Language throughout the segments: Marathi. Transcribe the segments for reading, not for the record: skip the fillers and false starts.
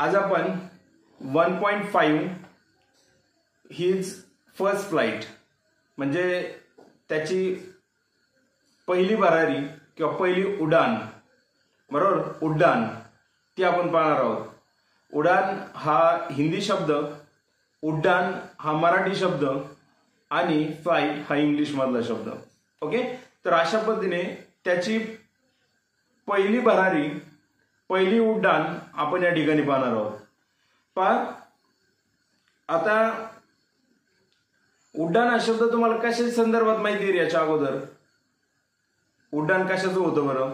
आज आपण 1.5 हिज फर्स्ट फ्लाइट म्हणजे त्याची पहिली भरारी किंवा पहिली उडान, बरोबर, उड्डाण ती आपण पाहणार आहोत. उडान हा हिंदी शब्द, उड्डाण हा मराठी शब्द आणि फ्लाइट हा इंग्लिश मधला शब्द. ओके, तर अशा पद्धतीने त्याची पहिली भरारी, पहिली उड्डाण आपण या ठिकाणी पाहणार आहोत. पहा, आता उड्डाण हा शब्द तुम्हाला कशाच्या संदर्भात माहिती आहे? याच्या अगोदर उड्डाण कशाचं होतं बरं?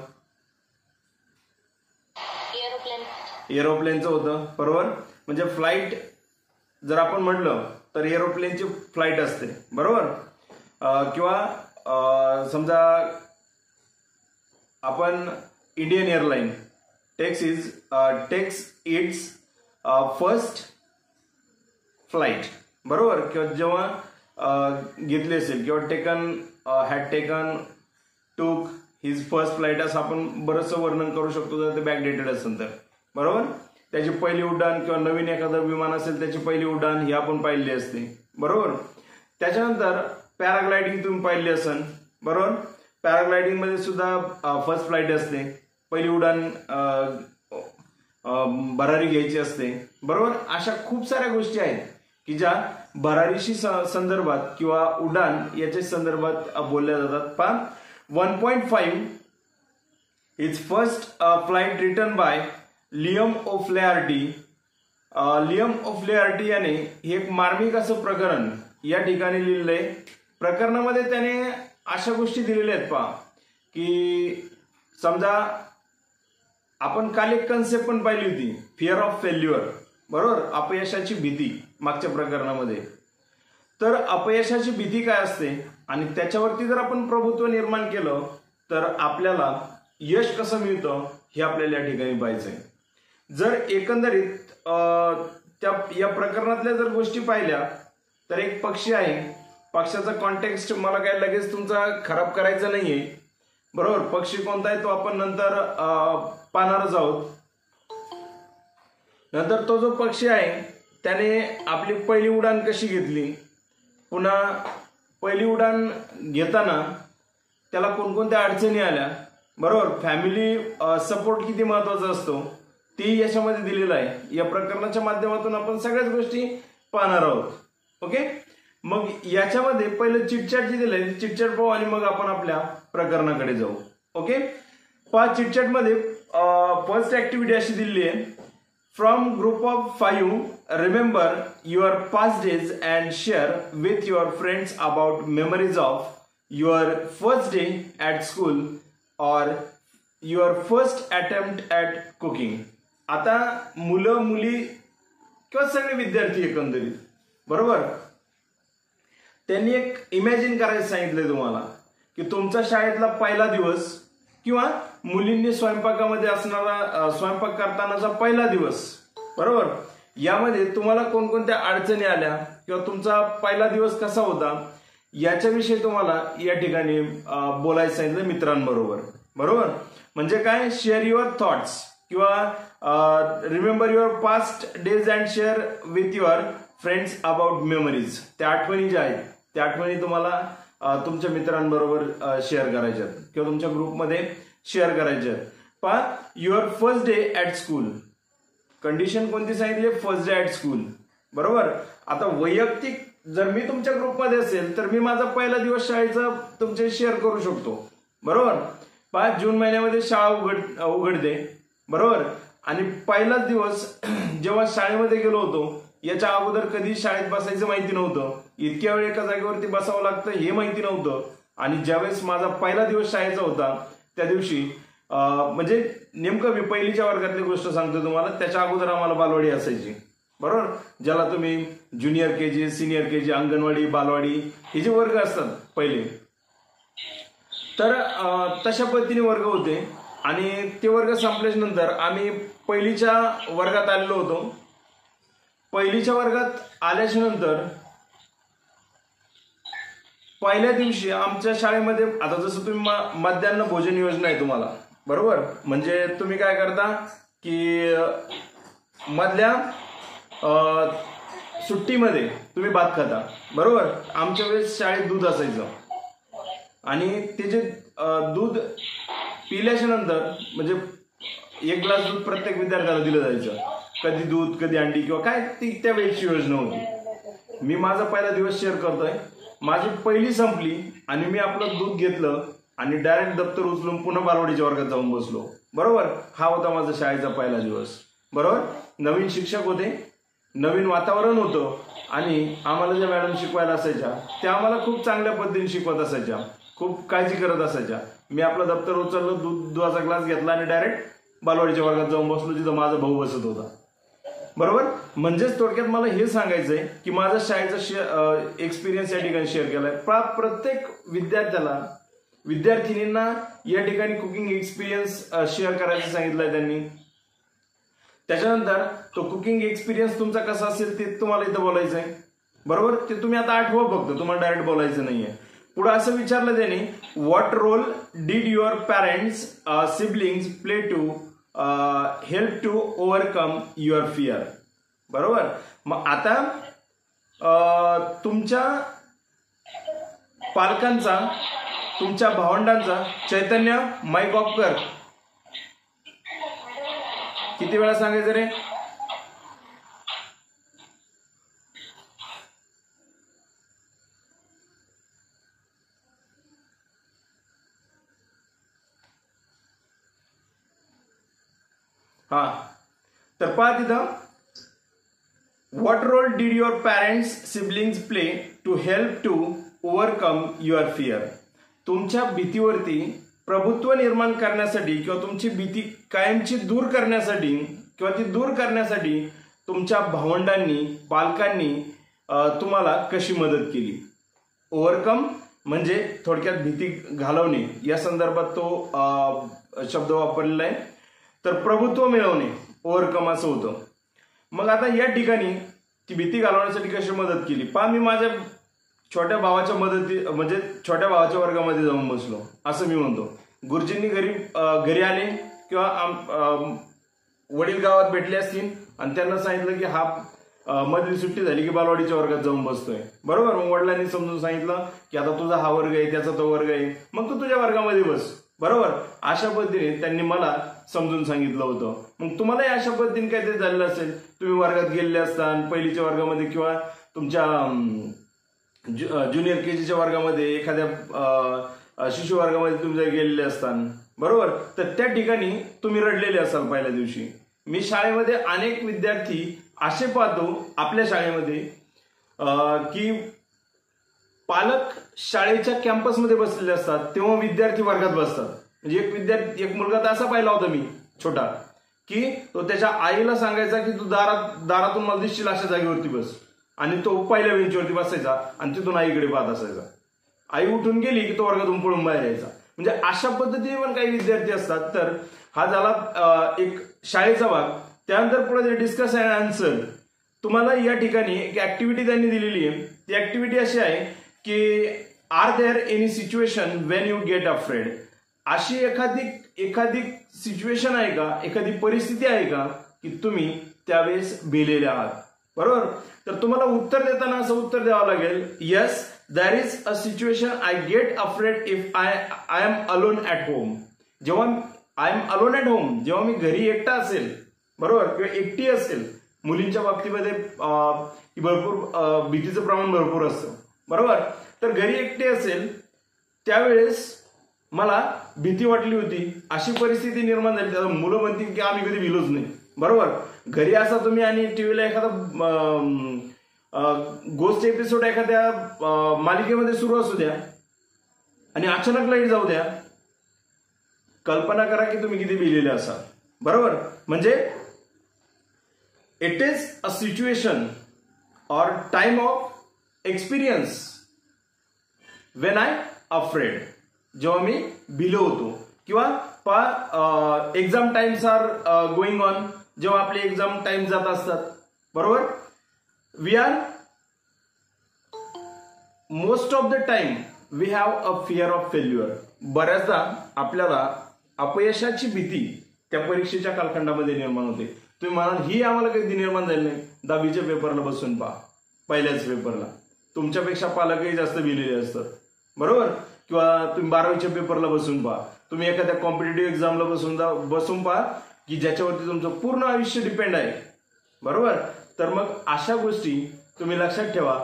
एरोप्लेनचं होतं, बरोबर. म्हणजे फ्लाइट जर आपण म्हटलं तर एरोप्लेनची फ्लाइट असते, बरोबर. किंवा समजा आपण Indian airline text it's first flight, बरोबर. किंवा जेव्हा घेतली असेल किंवा हॅड टेकन टूक हिज फर्स्ट फ्लाइट असं आपण बरंचसं वर्णन करू शकतो जर ते बॅकडेटेड असेल तर, बरोबर. त्याची पहिली उड्डाण किंवा नवीन एखादं विमान असेल त्याची पहिली उड्डाण ही आपण पाहिली असते, बरोबर. त्याच्यानंतर पॅराग्लायडिंग तुम्ही पाहिली असेल, बरोबर. पॅराग्लायडिंग मध्ये सुद्धा फर्स्ट फ्लाइट असते, पहिली उड्डाण भरारी घ्यायची असते, बरोबर. अशा खूप साऱ्या गोष्टी आहेत की ज्या भरारीशी संदर्भात किंवा उड्डाण याच्या संदर्भात बोलल्या जातात. पण 1.5 is first flight written by Liam O'Flaherty. Liam O'Flaherty याने हे एक मार्मिक असं प्रकरण या ठिकाणी लिहिलंय. प्रकरणामध्ये त्याने अशा गोष्टी दिलेल्या आहेत पहा की समजा आपण काल एक कन्सेप्ट पण पाहिली होती, फिअर ऑफ फेल्युअर, बरोबर, अपयशाची भीती मागच्या प्रकरणामध्ये. तर अपयशाची भीती काय असते आणि त्याच्यावरती जर आपण प्रभुत्व निर्माण केलं तर आपल्याला यश कसं मिळतं हे आपल्याला या ठिकाणी पाहायचंय. जर एकंदरीत या प्रकरणातल्या जर गोष्टी पाहिल्या तर एक पक्षी आहे, पक्षाचा कॉन्टेक्स्ट मला काय लगेच तुमचा खराब करायचा नाहीये, बरोबर. पक्षी कोणता आहे तो आपण नंतर पाहणारच आहोत. नंतर तो जो पक्षी आहे त्याने आपली पहिली उडान कशी घेतली, पुन्हा पहिली उडान घेताना त्याला कोणकोणत्या अडचणी आल्या, बरोबर. फॅमिली सपोर्ट किती महत्वाचा असतो ती याच्यामध्ये दिलेला आहे. या प्रकरणाच्या माध्यमातून आपण सगळ्याच गोष्टी पाहणार आहोत. ओके, मग याच्यामध्ये पहिलं चिटचॅट जे दिलंय चिटचॅट पाहू आणि मग आपण आपल्या प्रकरणाकडे जाऊ. ओके, पहा, चिटचॅट मध्ये फर्स्ट ऍक्टिव्हिटी अशी दिलेली आहे, from group of 5 remember your past days and share with your friends about memories of your first day at school or your first attempt at cooking. आता मुलं मुली किंवा सगळे विद्यार्थी एकंदरीत, बरोबर, त्यांनी एक इमॅजिन करायचं सांगितलंय तुम्हाला की तुमचा शाळेतला पहिला दिवस किंवा मुलींनी स्वयंपाकामध्ये असणारा स्वयंपाक करतानाचा पहिला दिवस, बरोबर. यामध्ये तुम्हाला कोणकोणत्या अडचणी आल्या किंवा तुमचा पहिला दिवस कसा होता याच्याविषयी तुम्हाला या ठिकाणी बोलायचं सांगितलं मित्रांबरोबर, बरोबर. म्हणजे काय, शेअर युअर थॉट्स किंवा remember your past days and share with your friends about memories. त्या आठवणी ज्या आहेत त्या आठवणी तुम्हाला तुमच्या मित्रांबरोबर शेअर करायच्या किंवा तुमच्या ग्रुपमध्ये शेअर करायच्या. पहा, your first day at school, condition कोणती सांगितली, फर्स्ट डे ॲट स्कूल, बरोबर. आता वैयक्तिक जर मी तुमच्या ग्रुपमध्ये असेल तर मी माझा पहिला दिवस शाळेचा तुमचे शेअर करू शकतो, बरोबर. 5 जून महिन्यामध्ये शाळा उघडते, बरोबर. आणि पहिलाच दिवस जेव्हा शाळेमध्ये गेलो होतो याच्या अगोदर कधी शाळेत बसायचं माहिती नव्हतं, इतक्या वेळ एका जागेवरती बसावं लागतं हे माहिती नव्हतं. आणि ज्यावेळेस माझा पहिला दिवस शाळेचा होता त्या दिवशी म्हणजे नेमकं मी पहिलीच्या वर्गातली गोष्ट सांगतो तुम्हाला, त्याच्या अगोदर आम्हाला बालवाडी असायची, बरोबर. ज्याला तुम्ही junior KG, senior KG, anganwadi, बालवाडी हे जे वर्ग असतात पहिले, तर तशा पद्धतीने वर्ग होते. आणि ते वर्ग संपल्याच्या नंतर आम्ही पहिलीच्या वर्गात आलेलो होतो. पहिलीच्या वर्गात आल्याच्या नंतर पहिल्या दिवशी आमच्या शाळेमध्ये, आता जसं तुम्ही मध्यान्ह भोजन योजना आहे तुम्हाला, बरोबर. म्हणजे तुम्ही काय करता की मधल्या सुट्टीमध्ये तुम्ही भात खाता, बरोबर. आमच्या वेळेस शाळेत दूध असायचं आणि ते जे दूध पिल्याच्या नंतर म्हणजे एक ग्लास दूध प्रत्येक विद्यार्थ्याला दिलं जायचं. कधी दूध कधी अंडी किंवा काय ती त्या वेळची योजना होती. मी माझा पहिला दिवस शेअर करतोय. माझी पहिली संपली आणि मी आपलं दूध घेतलं आणि डायरेक्ट दप्तर उचलून पुन्हा बालवाडीच्या वर्गात जाऊन बसलो, बरोबर. हा होता माझा शाळेचा पहिला दिवस, बरोबर. नवीन शिक्षक होते, नवीन वातावरण होतं आणि आम्हाला ज्या मॅडम शिकवायला असायच्या त्या आम्हाला खूप चांगल्या पद्धतीने शिकवत असायच्या, खूप काळजी करत असायच्या. मी आपलं दप्तर उचललं, दुधाचा ग्लास घेतला आणि डायरेक्ट बालवाडीच्या वर्गात जाऊन बसलो जिथं माझा भाऊ बसत होता, बरोबर. म्हणजेच थोडक्यात मला हे सांगायचंय की माझा शाळेचा एक्सपिरियन्स या ठिकाणी शेअर केलाय. प्रत्येक विद्यार्थिनींना या ठिकाणी कुकिंग एक्सपिरियन्स शेअर करायचं सांगितलंय त्यांनी. त्याच्यानंतर तो कुकिंग एक्सपिरियन्स तुमचा कसा असेल ते तुम्हाला इथं बोलायचंय, बरोबर. ते तुम्ही आता आठवा फक्त, तुम्हाला डायरेक्ट बोलायचं नाहीये. पुढे असं विचारलं त्याने, what role did your parents siblings play to help to overcome your fear, बरोबर. मग आता तुमच्या पालकांचा, तुमच्या भावंडांचा, चैतन्य माईक ऑफ कर. किती वेळा सांगायचं रे? हा, तर पहा तिथं, what role did your parents siblings play to help to overcome your fear. तुमच्या भीतीवरती प्रभुत्व निर्माण करण्यासाठी किंवा तुमची भीती कायमची दूर करण्यासाठी किंवा ती दूर करण्यासाठी तुमच्या भावंडांनी, पालकांनी तुम्हाला कशी मदत केली. ओव्हरकम म्हणजे थोडक्यात भीती घालवणे या संदर्भात तो शब्द वापरलेला आहे. तर प्रभुत्व मिळवणे, ओव्हरकम असं होतं. मग आता या ठिकाणी ती भीती घालवण्यासाठी कशी मदत केली पहा. मी माझ्या छोट्या भावाच्या म्हणजे छोट्या भावाच्या वर्गामध्ये जाऊन बसलो असं मी म्हणतो. गुरुजींनी घरी आले किंवा वडील गावात भेटले असतील आणि त्यांना सांगितलं की हा मधली सुट्टी झाली की बालवाडीच्या वर्गात जाऊन बसतोय, बरोबर. मग वडिलांनी समजून सांगितलं की आता तुझा हा वर्ग आहे, त्याचा तो वर्ग आहे, मग तू तुझ्या वर्गामध्ये बस, बरोबर. अशा पद्धतीने त्यांनी मला समजून सांगितलं होतं. मग तुम्हालाही अशा पद्धतीने काहीतरी झालेलं असेल, तुम्ही वर्गात गेलेले असताना पहिलीच्या वर्गामध्ये किंवा तुमच्या ज्युनियर केजीच्या वर्गामध्ये, एखाद्या शिशु वर्गामध्ये तुम्ही जर गेलेले असताना, बरोबर, तर त्या ठिकाणी तुम्ही रडलेले असाल पहिल्या दिवशी. मी शाळेमध्ये अनेक विद्यार्थी असे पाहतो आपल्या शाळेमध्ये की पालक शाळेच्या कॅम्पसमध्ये बसलेले असतात तेव्हा विद्यार्थी वर्गात बसतात. म्हणजे एक मुलगा तर असा पाहिला होता मी छोटा की तो त्याच्या आईला सांगायचा की तू दारातून मला दिसशील अशा जागेवरती बस, आणि तो पहिल्या बेंचवरती बसायचा आणि तिथून आईकडे पाहत असायचा. आई उठून गेली की तो वर्गातून पळून बाहेर यायचा. म्हणजे अशा पद्धतीने पण काही विद्यार्थी असतात. तर हा झाला एक शाळेचा भाग. त्यानंतर पुढे डिस्कस अँड आन्सर. तुम्हाला या ठिकाणी एक ऍक्टिव्हिटी त्यांनी दिलेली आहे. ती ऍक्टिव्हिटी अशी आहे की are there any situation when you get afraid. अशी एखादी सिच्युएशन आहे का, एखादी परिस्थिती आहे का की तुम्ही त्यावेळेस भिलेले आहात, बरोबर. तर तुम्हाला उत्तर देताना असं उत्तर द्यावं लागेल, yes there is a situation I get afraid if I am alone at home. जेव्हा I am alone at home, जेव्हा मी घरी एकटा असेल, बरोबर, किंवा एकटी असेल. मुलींच्या बाबतीमध्ये भरपूर भीतीचं प्रमाण भरपूर असतं, बरोबर. तर घरी एकटी असेल त्यावेळेस मला भीती वाटली होती, अशी परिस्थिती निर्माण झाली. त्याला मुलं म्हणतील की आम्ही कधी भिलोच नाही, बरोबर. घरी असा तुम्ही आणि टीव्हीला एखादा गोस्ट एपिसोड एखाद्या मालिकेमध्ये सुरू असू द्या आणि अचानक लाईट जाऊ द्या, कल्पना करा की तुम्ही किती भिलेले असाल, बरोबर. म्हणजे it is a situation or time of experience when I afraid, जेव्हा मी भिलो होतो. किंवा exam times are going on, जेव्हा आपले एक्झाम टाइम जात असतात, बरोबर. We are most of the time we have a fear of failure. बऱ्याचदा आपल्याला अपयशाची भीती त्या परीक्षेच्या कालखंडामध्ये निर्माण होते. तुम्ही म्हणाल ही आम्हाला कधी निर्माण झाली नाही. 10वीच्या पेपरला बसून पहा, पहिल्याच पेपरला तुमच्यापेक्षा पालकही जास्त लिहिलेले असतात, बरोबर. किंवा तुम्ही 12वीच्या पेपरला बसून पहा, तुम्ही एखाद्या कॉम्पिटेटिव्ह एक्झामला बसून पहा की ज्याच्यावरती तुमचं पूर्ण आयुष्य डिपेंड आहे, बरोबर. तर मग अशा गोष्टी तुम्ही लक्षात ठेवा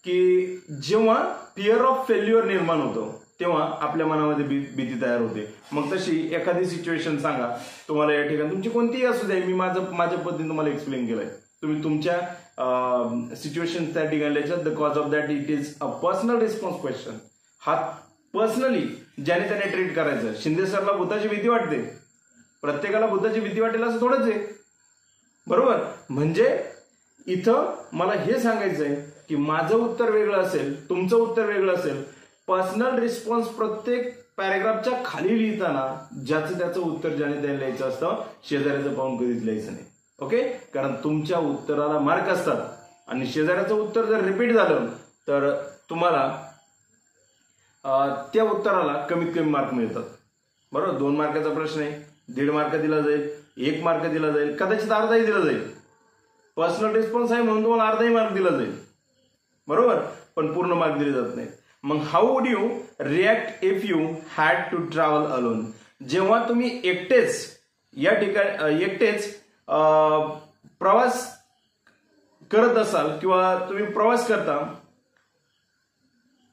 की जेव्हा फिअर ऑफ फेल्युअर निर्माण होतो तेव्हा आपल्या मनामध्ये भीती तयार होते. मग तशी एखादी सिच्युएशन सांगा तुम्हाला या ठिकाणी, तुमची कोणतीही असू द्या, मी माझ्या पद्धतीने तुम्हाला एक्सप्लेन केलंय. तुम्ही तुमच्या सिच्युएशन त्या ठिकाणी the cause of that it is a personal response question. हा पर्सनली ज्याने त्याने ट्रीट करायचं. शिंदे सरला भूताची भीती वाटते, प्रत्येकाला भूताची भीती वाटेल असं थोडंच आहे, बरोबर. म्हणजे इथं मला हे सांगायचंय की माझं उत्तर वेगळं असेल, तुमचं उत्तर वेगळं असेल. पर्सनल रिस्पॉन्स प्रत्येक पॅरेग्राफच्या खाली लिहिताना ज्याचं त्याचं उत्तर ज्याने त्याने लिहायचं असतं, शेजाऱ्याचं पाहून कधीच लिहायचं नाही. ओके, कारण तुमच्या उत्तराला मार्क असतात आणि शेजाऱ्याचं उत्तर जर रिपीट झालं तर तुम्हाला त्या उत्तराला कमीत कमी मार्क मिळतात, बरोबर. 2 मार्काचा प्रश्न आहे, 1.5 मार्क दिला जाईल, 1 मार्क दिला जाईल, कदाचित अर्धाही दिला जाईल. पर्सनल रिस्पॉन्स आहे म्हणून तुम्हाला अर्धाही मार्क दिला जाईल, बरोबर, पण पूर्ण मार्क दिले जात नाही. मग how would you react if you had to travel alone. जेव्हा तुम्ही एकटेच प्रवास करत असाल किंवा तुम्ही प्रवास करता.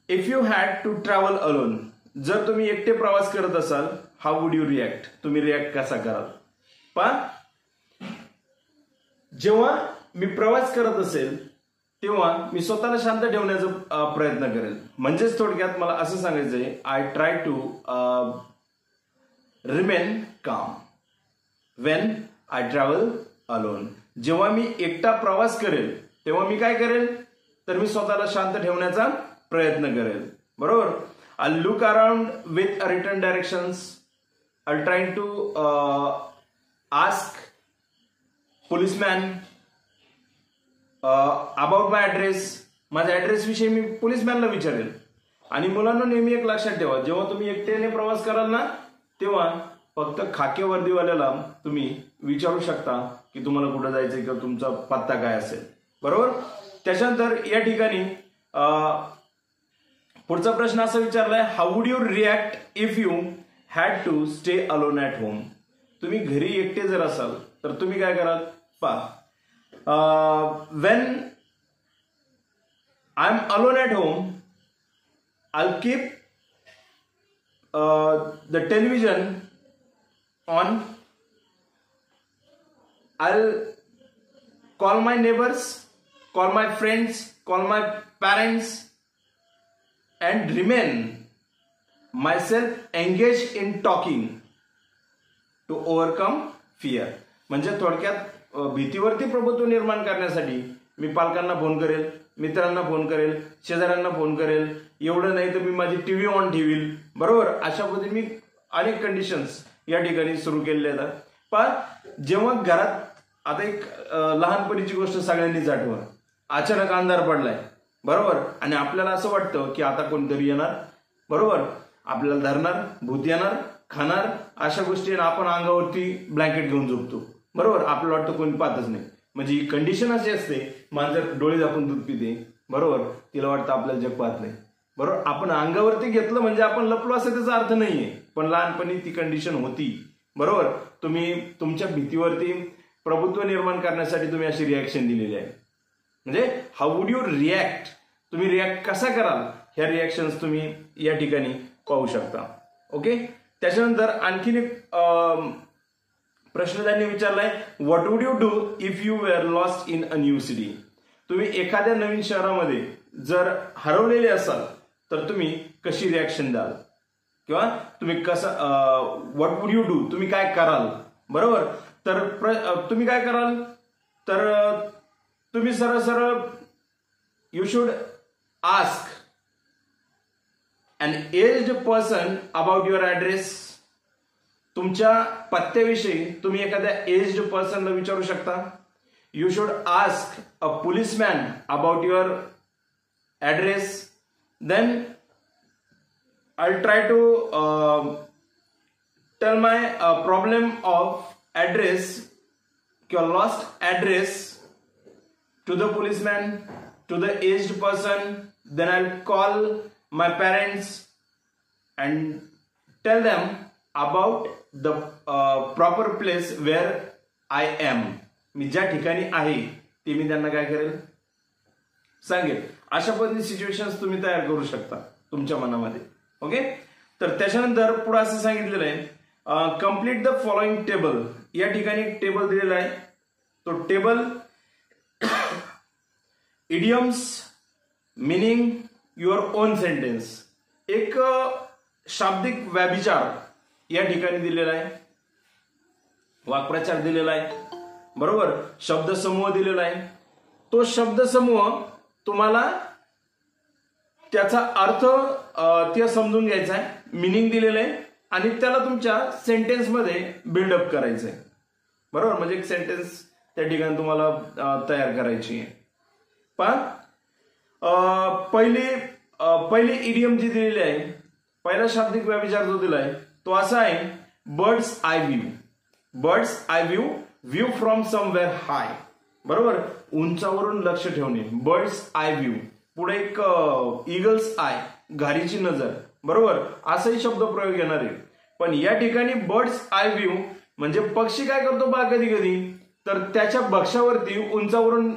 If you had to travel alone, जर तुम्ही एकटे प्रवास करत असाल, हाऊ वुड यू रिॲक्ट, तुम्ही रिॲक्ट कसा कराल. जेव्हा मी प्रवास करत असेल तेव्हा मी स्वतःला शांत ठेवण्याचा प्रयत्न करेल. म्हणजेच थोडक्यात मला असं सांगायचंय, I try to remain calm when I travel alone. जेव्हा मी एकटा प्रवास करेल तेव्हा मी काय करेल, तर मी स्वतःला शांत ठेवण्याचा प्रयत्न करेल, बरोबर. I look around with return directions. I try to ask policeman about my address. माझ्या ऍड्रेस विषयी मी पोलिसमॅनला विचारेल. आणि मुलांना नेहमी एक लक्षात ठेवा, जेव्हा तुम्ही एकट्याने प्रवास कराल ना तेव्हा फक्त खाकी वर्दीवाल्याला तुम्ही विचारू शकता की तुम्हाला कुठं जायचंय किंवा तुमचा पत्ता काय असेल, बरोबर. त्याच्यानंतर या ठिकाणी पुढचा प्रश्न असा विचारलाय, how would you react if you had to stay alone at home. तुम्ही घरी एकटे जर असाल तर तुम्ही काय कराल. पहा, when I'm alone at home, I'll keep the television on. I'll call my neighbors, call my friends, call my parents, and remain myself engaged in talking to overcome fear. म्हणजे थोडक्यात भीतीवरती प्रभुत्व निर्माण करण्यासाठी मी पालकांना फोन करेल, मित्रांना फोन करेल, शेजाऱ्यांना फोन करेल. एवढं नाही तर मी माझी टीव्ही ऑन ठेवील, बरोबर. अशा पद्धतीने मी अनेक कंडिशन्स या ठिकाणी सुरू केलेल्या आहेत. पण जेव्हा घरात, आता एक लहानपणीची गोष्ट सगळ्यांनीच आठवा, अचानक अंधार पडलाय, बरोबर, आणि आपल्याला असं वाटतं की आता कोणतरी येणार, बरोबर, आपल्याला धरणार, भूत येणार, खाणार, अशा गोष्टी आपण अंगावरती ब्लँकेट घेऊन झोपतो, बरोबर. आपल्याला वाटतं कोणी पाहतच नाही. म्हणजे ही कंडिशन अशी असते, मांजर डोळे झाकून दूध पिते, बरोबर, तिला वाटतं आपल्याला जग पाहत नाही, बरोबर. आपण अंगावरती घेतलं म्हणजे आपण लपलो असं त्याचा अर्थ नाहीये, पण लहानपणी ती कंडिशन होती, बरोबर. तुम्ही तुमच्या भीतीवरती प्रभुत्व निर्माण करण्यासाठी तुम्ही अशी रिॲक्शन दिलेली आहे. म्हणजे हाऊ वुड यू रिॲक्ट, तुम्ही रिॲक्ट कसा कराल, ह्या रिॲक्शन्स तुम्ही या ठिकाणी पाहू शकता. ओके. त्याच्यानंतर आणखीन एक प्रश्न त्यांनी विचारलाय, what would you do if you were lost in a new city. तुम्ही एखाद्या नवीन शहरामध्ये जर हरवलेले असाल तर तुम्ही कशी रिॲक्शन द्याल किंवा तुम्ही कसं, व्हॉट वुड यू डू, तुम्ही काय कराल, बरोबर. तर तुम्ही काय कराल, तर तुम्ही सरळ सरळ you should ask an aged person about your address. तुमच्या पत्त्याविषयी तुम्ही एखाद्या एज्ड पर्सनला विचारू शकता. You should ask a policeman about your address. Then I try to tell my problem of address किंवा lost address to the policeman, to the aged person, then I call my parents and tell them about the proper place where I am. मी ज्या ठिकाणी आहे ते मी त्यांना काय करेल, सांगेल. अशा पद्धतीने सिच्युएशन्स तुम्ही तयार करू शकता तुमच्या मनामध्ये. ओके. तर त्याच्यानंतर पुढे असं सांगितलेलं आहे, कम्प्लीट द फॉलोइंग टेबल. या ठिकाणी एक टेबल दिलेला आहे. तो table idioms, meaning, your on sentence. एक शाब्दिक व्याभिचार या ठिकाणी दिलेला आहे, वाक्प्रचार दिलेला आहे, बरोबर, शब्दसमूह दिलेला आहे. तो शब्दसमूह तुम्हाला त्याचा अर्थ ते समजून घ्यायचा आहे, मिनिंग दिलेलं आहे आणि त्याला तुमच्या सेंटेन्समध्ये बिल्डअप करायचं आहे, बरोबर. म्हणजे एक सेंटेन्स त्या ठिकाणी तुम्हाला तयार करायची आहे. पण पहिली इडियम जी दिलेली आहे, पहिला शाब्दिक व्याभिचार जो दिलाय तो असा आहे, bird's eye view. Bird's eye view, view from somewhere high, बरोबर, उंचावरून लक्ष ठेवणे. Bird's eye view. पुढे एक ईगल्स आय, घारीची नजर, बरोबर, असाही शब्दप्रयोग येणार आहे. पण या ठिकाणी बर्ड्स आय व्ह्यू म्हणजे पक्षी काय करतो बा कधी कधी, तर त्याच्या भक्ष्यावरती उंचावरून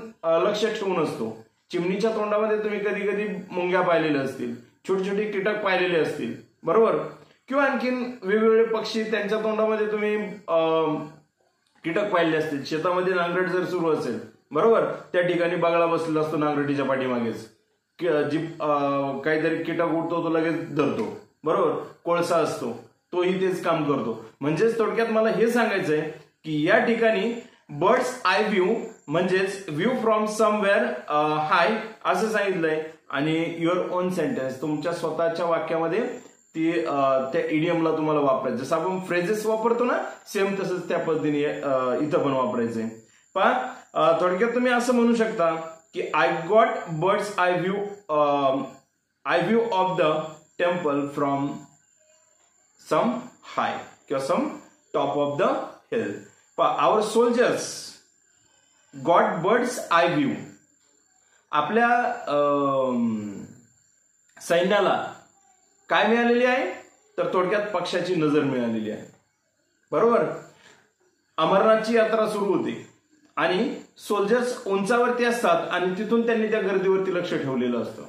लक्ष ठेवून असतो. चिमणीच्या तोंडामध्ये तुम्ही कधी कधी मुंग्या पाहिलेल्या असतील, छोटे छोटे कीटक पाहिलेले असतील, बरोबर, किंवा आणखीन वेगवेगळे पक्षी त्यांच्या तोंडामध्ये तुम्ही कीटक पाहिले असतील. शेतामध्ये नांगरट जर सुरू असेल, बरोबर, त्या ठिकाणी बगळा बसलेला असतो नांगरटीच्या पाठीमागेच. जी काहीतरी कीटक उडतो तो लगेच धरतो, बरोबर. कोळसा असतो तोही तेच काम करतो. म्हणजेच थोडक्यात मला हे सांगायचंय की या ठिकाणी बर्ड्स आय व्ह्यू म्हणजेच व्ह्यू फ्रॉम समवेअर हाय असं सांगितलंय. आणि युअर ओन सेंटेन्स, तुमच्या स्वतःच्या वाक्यामध्ये ती त्या इडियमला तुम्हाला वापरायचं. जसं आपण फ्रेजेस वापरतो ना, सेम तसंच त्या पद्धतीने इथं पण वापरायचंय. पण थोडक्यात तुम्ही असं म्हणू शकता की I got bird's eye view of the temple from some high किंवा some top of the hill. Our soldiers got bird's eye view. आपल्या सैन्याला काय मिळालेली आहे, तर थोडक्यात पक्षाची नजर मिळालेली आहे, बरोबर. अमरनाथची यात्रा सुरू होते आणि सोल्जर्स उंचावरती असतात आणि तिथून त्यांनी त्या गर्दीवरती लक्ष ठेवलेलं असतं.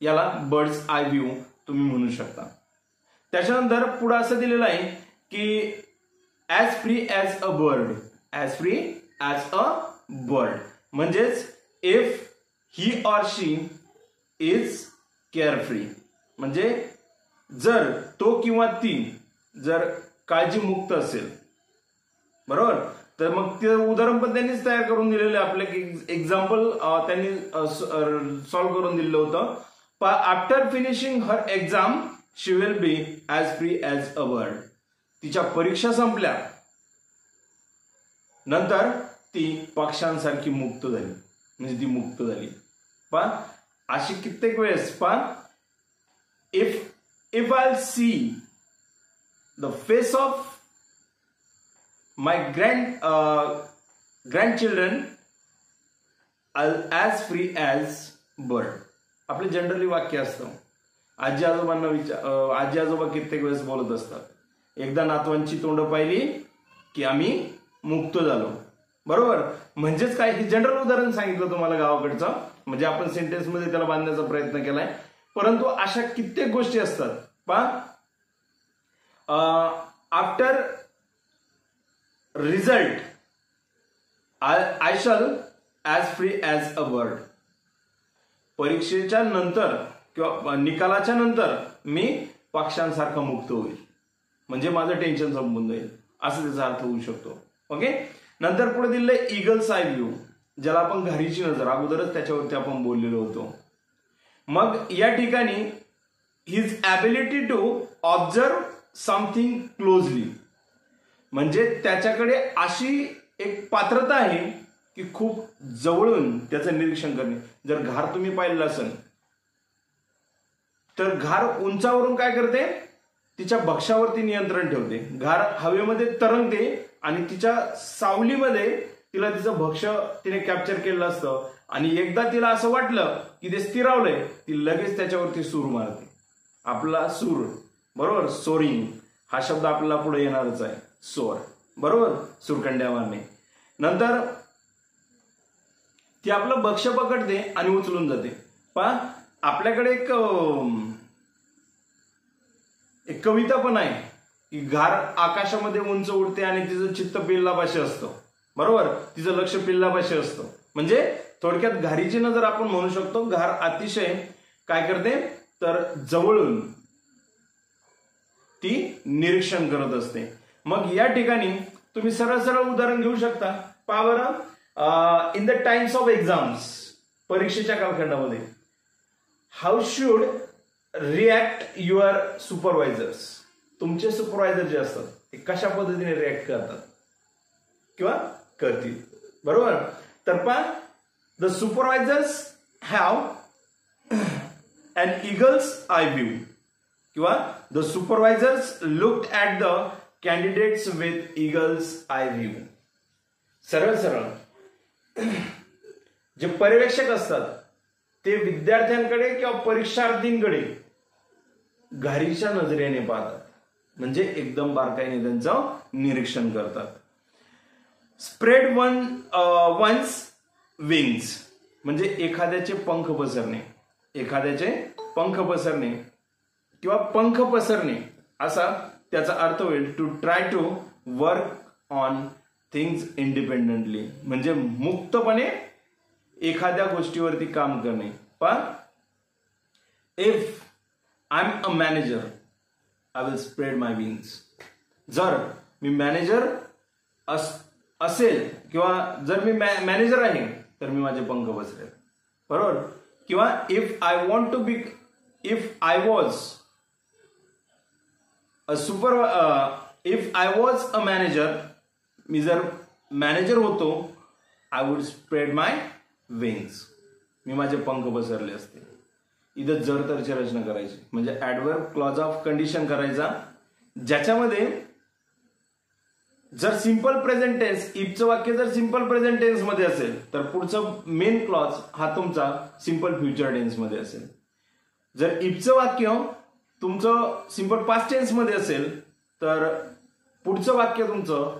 याला बर्ड्स आय व्ह्यू तुम्ही म्हणू शकता. त्याच्यानंतर पुढे असं दिलेलं आहे की as free as a bird. As free as a bird म्हणजेच if he or she is carefree, म्हणजे जर तो किंवा ती जर काळजीमुक्त असेल, बरोबर, तर मग ते उदाहरण पण त्यांनीच तयार करून दिलेलं आहे. आपलं एक्झाम्पल त्यांनी सॉल्व्ह करून दिलेलं होतं. After finishing her exam she will be as free as a bird. तिच्या परीक्षा संपल्या नंतर ती पक्ष्यांसारखी मुक्त झाली, म्हणजे ती मुक्त झाली. पण अशी कित्येक वेळेस पण if I'll see the face of my grandchildren as free as bird. आपले जनरली वाक्य असतं, आजी आजोबा कित्येक वेळेस बोलत असतात, एकदा नातवांची तोंड पाहिली की आम्ही मुक्त झालो, बरोबर. म्हणजेच काय, हे जनरल उदाहरण सांगितलं तुम्हाला गावाकडचं, म्हणजे आपण सेंटेन्स मध्ये त्याला बांधण्याचा प्रयत्न केलाय. परंतु अशा कित्येक गोष्टी असतात. After result I shall as free as a bird. परीक्षेच्या नंतर किंवा निकालाच्या नंतर मी पक्ष्यांसारखा मुक्त होईल, म्हणजे माझं टेन्शन संपून जाईल, असं त्याचा अर्थ होऊ शकतो. ओके. नंतर पुढे दिलंय ईगल्स आय व्ह्यू, ज्याला आपण घारीची नजर, अगोदरच त्याच्यावरती आपण बोललेलो होतो. मग या ठिकाणी his ability to observe something closely, म्हणजे त्याच्याकडे अशी एक पात्रता आहे की खूप जवळून त्याचं निरीक्षण करणे. जर घार तुम्ही पाहिलेलं असेल तर घार उंचावरून काय करते, तिच्या भक्ष्यावरती नियंत्रण ठेवते. घार हवेमध्ये तरंगते आणि तिच्या सावलीमध्ये तिला तिचं भक्ष्य तिने कॅप्चर केलं असतं आणि एकदा तिला असं वाटलं की ते स्थिरावलंय, ती लगेच त्याच्यावरती सूर मारते. आपला सूर, बरोबर, सोरिंग हा शब्द आपल्याला पुढे येणारच आहे, सोर, बरोबर, सूरकंड्या मारणे. नंतर ती आपलं भक्ष्य पकडते आणि उचलून जाते. पहा, आपल्याकडे एक कविता पण आहे की घार आकाशामध्ये उंच उडते आणि तिचं चित्त पिल्लापाशी असतं, बरोबर, तिचं लक्ष पिल्लापाशी असतं. म्हणजे थोडक्यात घारीची नजर आपण म्हणू शकतो. घार अतिशय काय करते तर जवळून ती निरीक्षण करत असते. मग या ठिकाणी तुम्ही सरळ सरळ उदाहरण घेऊ शकता. पहा बरं, in the times of exams, परीक्षेच्या कालखंडामध्ये, how should react your supervisors, तुमचे सुपरवायझर जे असतात ते कशा पद्धतीने रिॲक्ट करतात किंवा करतील, बरोबर. तर पहा, the supervisors have an eagle's eye view किंवा the supervisors looked at the candidates with eagle's eye view. सरळ सरळ जे पर्यवेक्षक असतात ते विद्यार्थ्यांकडे किंवा परीक्षार्थींकडे घारीच्या नजरेने पाहतात, म्हणजे एकदम बारकाईने त्यांचं निरीक्षण करतात. स्प्रेड वन्स विंग्स म्हणजे एखाद्याचे पंख पसरणे, एखाद्याचे पंख पसरणे किंवा पंख पसरणे असा त्याचा अर्थ होईल. To try to work on things independently, म्हणजे मुक्तपणे एखाद्या गोष्टीवरती काम करणे. पण if I am a manager I will spread my wings, जर मी मॅनेजर असेल किंवा जर मी मॅनेजर आहे तर मी माझे पंख पसरेल, बरोबर. किंवा if I want to be, if I was a manager, मी जर मॅनेजर होतो, I would spread my wings, मी माझे पंख पसरले असते. इथं जर तरची रचना करायची, म्हणजे ऍडव्हर्ब क्लॉज ऑफ कंडिशन करायचा, ज्याच्यामध्ये जर सिंपल प्रेझेंट टेन्स, इफचं वाक्य जर सिंपल प्रेझेंट टेन्स मध्ये असेल तर पुढचं मेन क्लॉज हा तुमचा सिंपल फ्युचर टेन्स मध्ये असेल. जर इफचं वाक्य तुमचं सिंपल पास्ट टेन्स मध्ये असेल तर पुढचं वाक्य तुमचं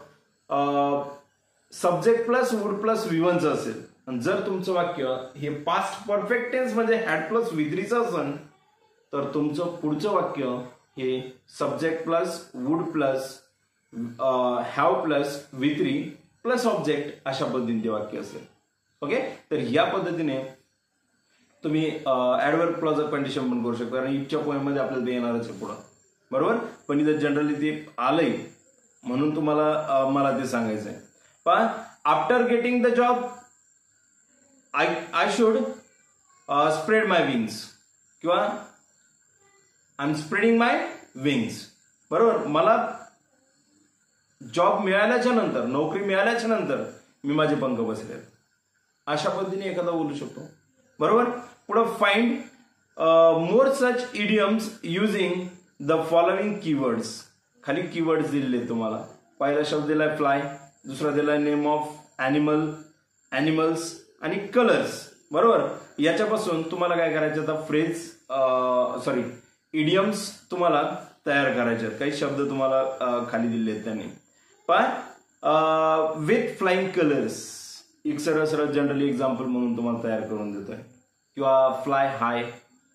सब्जेक्ट प्लस वुड प्लस V1चं असेल. आणि जर तुमचं वाक्य हे पास्ट परफेक्ट टेन्स म्हणजे हॅड प्लस V3चं असेल तर तुमचं पुढचं वाक्य हे subject plus would plus have plus V3 plus object अशा पद्धतीने ते वाक्य असेल. ओके, तर या पद्धतीने तुम्ही ऍडव्हर्ब क्लॉज ऑफ कंडिशन पण करू शकता. आणि इफच्या पोएममध्ये आपल्याला ते येणारच आहे पुढं, बरोबर. पण इथं जनरली ते आलंय म्हणून तुम्हाला मला ते सांगायचं आहे. पण after getting the job I should spread my wings किंवा I am spreading my wings, बरोबर. मला जॉब मिळाल्याच्या नंतर, नोकरी मिळाल्याच्या नंतर मी माझे पंख बसले, अशा पद्धतीने एखादा बोलू शकतो, बरोबर. पुढं find more such idioms using the following keywords. खाली कीवर्ड्स दिलेले तुम्हाला. पहिला शब्द दिलाय फ्लाय, दुसरा दिलाय नेम ऑफ ॲनिमल्स आणि कलर्स, बरोबर. याच्यापासून तुम्हाला काय करायचं, आता फ्रेज इडियम्स तुम्हाला तयार करायचे आहेत. काही शब्द तुम्हाला खाली दिले आहेत त्यांनी. पण विथ फ्लाइंग कलर्स एक सरळ सरळ जनरली एक्झाम्पल म्हणून तुम्हाला तयार करून देतोय. किंवा फ्लाय हाय,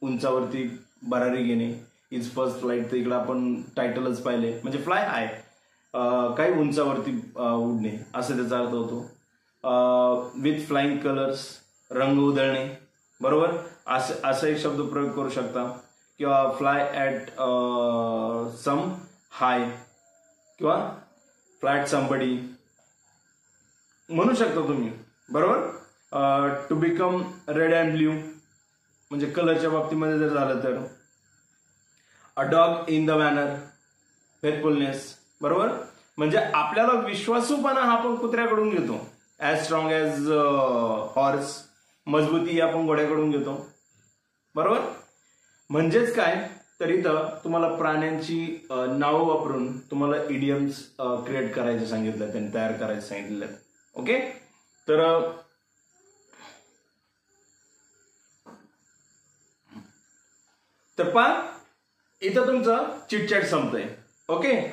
उंचावरती भरारी घेणे. इज फर्स्ट फ्लाईट, तर इकडे आपण टायटलच पाहिले, म्हणजे फ्लाय हाय काही उंचावरती उडणे असं त्याचा अर्थ होतो. विथ फ्लाइंग कलर्स रंग उधळणे, बरोबर. असं एक शब्द प्रयोग करू शकता. किंवा फ्लाय ॲट सम हाय किंवा फ्लाय ॲट समबडी म्हणू शकता तुम्ही, बरोबर. To become red and blue म्हणजे कलरच्या बाबतीमध्ये जर झालं तर a dog in the manner, faithfulness, बरोबर. म्हणजे आपल्याला विश्वासूपणा हा आपण कुत्र्याकडून घेतो. ॲज स्ट्रॉंग ॲज हॉर्स, मजबूती आपण घोड्याकडून घेतो, बरोबर. म्हणजेच काय तर इथं तुम्हाला प्राण्यांची नावं वापरून तुम्हाला इडियम्स क्रिएट करायचे सांगितलं, त्यांनी तयार करायचं सांगितलं. ओके, तर पहा इथं तुमचं चिटचॅट संपतंय. ओके.